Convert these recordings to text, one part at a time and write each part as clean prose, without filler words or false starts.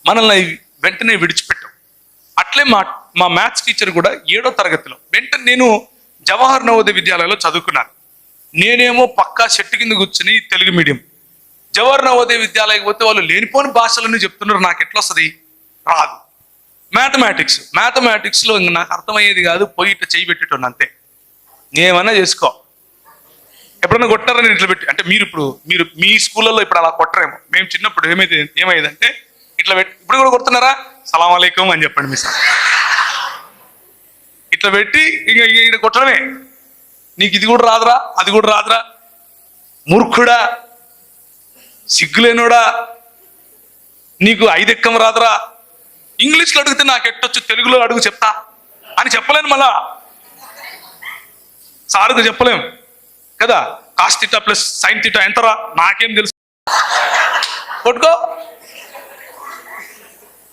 మనల్ని వెంటనే విడిచిపెట్టాం. అట్లే మా మ్యాథ్స్ టీచర్ కూడా 7వ తరగతిలో వెంటనే, నేను జవహర్ నవోదయ విద్యాలయంలో చదువుకున్నాను. నేనేమో పక్కా చెట్టు కింద కూర్చుని తెలుగు మీడియం. జవహర్ నవోదయ విద్యాలయకి పోతే వాళ్ళు లేనిపోని భాషలన్నీ చెప్తున్నారు, నాకు ఎట్లా వస్తుంది? రాదు. మ్యాథమెటిక్స్లో ఇంక నాకు అర్థమయ్యేది కాదు, పోయి ఇట్లా చేయి పెట్టేటోను అంతే. ఏమన్నా చేసుకో. ఎప్పుడన్నా కొట్టారని ఇట్లా పెట్టి, అంటే మీరు మీ స్కూళ్ళల్లో ఇప్పుడు అలా కొట్టరేమో. మేము చిన్నప్పుడు ఏమైందంటే ఇట్లా పెట్టి, ఇప్పుడు కూడా కొడుతున్నారా, సలాం అలైకుం అని చెప్పండి మీ సార్, ఇట్లా పెట్టి ఇంక ఇక్కడ కొట్టడమే. నీకు ఇది కూడా రాదురా, అది కూడా రాదురా, మూర్ఖుడా, సిగ్గులేనోడా, నీకు 5 ఎక్కం రాదురా, ఇంగ్లీష్లో అడిగితే నాకు ఎట్టొచ్చు, తెలుగులో అడుగు చెప్తా అని చెప్పలేను. మళ్ళా సారుకు చెప్పలేం కదా. Cos theta plus sine theta ఎంతరా, నాకేం తెలుసు, కొట్టుకో.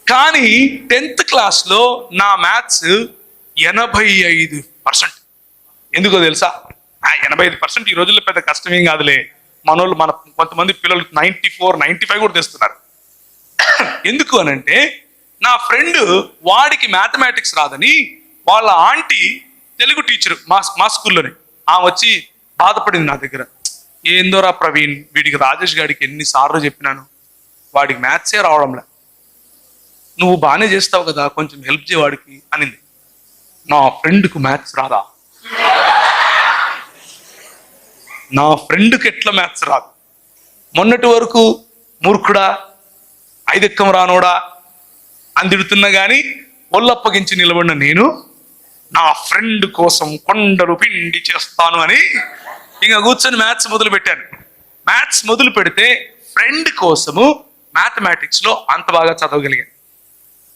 కానీ 10th క్లాస్లో నా మ్యాథ్స్ 85%. ఎందుకో తెలుసా? 85% ఈ రోజుల్లో పెద్ద కష్టమేం కాదులే. మన కొంతమంది పిల్లలు 94, 95 కూడా తెస్తున్నారు. ఎందుకు అనంటే, నా ఫ్రెండ్ వాడికి మ్యాథమెటిక్స్ రాదని వాళ్ళ ఆంటీ తెలుగు టీచర్ మా స్కూల్లోనే, ఆమె వచ్చి బాధపడింది నా దగ్గర. ఏందోరా ప్రవీణ్, వీడికి రాజేష్ గారికి ఎన్నిసార్లు చెప్పినాను, వాడికి మ్యాథ్సే రావడంలే, నువ్వు బాగానే చేస్తావు కదా, కొంచెం హెల్ప్ చేయవాడికి అనింది. నా ఫ్రెండ్కు మ్యాథ్స్ రాదా? నా ఫ్రెండ్కి ఎట్లా మ్యాథ్స్ రాదు? మొన్నటి వరకు మూర్ఖుడా, 5 ఎక్కం రానోడా అని తిడుతున్నా కానీ ఒళ్ళప్పగించి నిలబడిన నేను నా ఫ్రెండ్ కోసం కొండలు పిండి చేస్తాను అని ఇంకా కూర్చొని మ్యాథ్స్ మొదలు పెట్టాను. మ్యాథ్స్ మొదలు పెడితే ఫ్రెండ్ కోసము మ్యాథమెటిక్స్లో అంత బాగా చదవగలిగాను.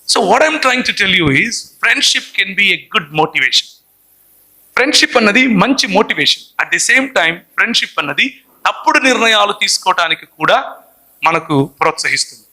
So what I'm trying to tell you is, friendship can be a good motivation. Friendship అన్నది మంచి motivation. At the same time friendship అన్నది తప్పుడు నిర్ణయాలు తీసుకోవటానికి కూడా మనకు ప్రోత్సహిస్తుంది.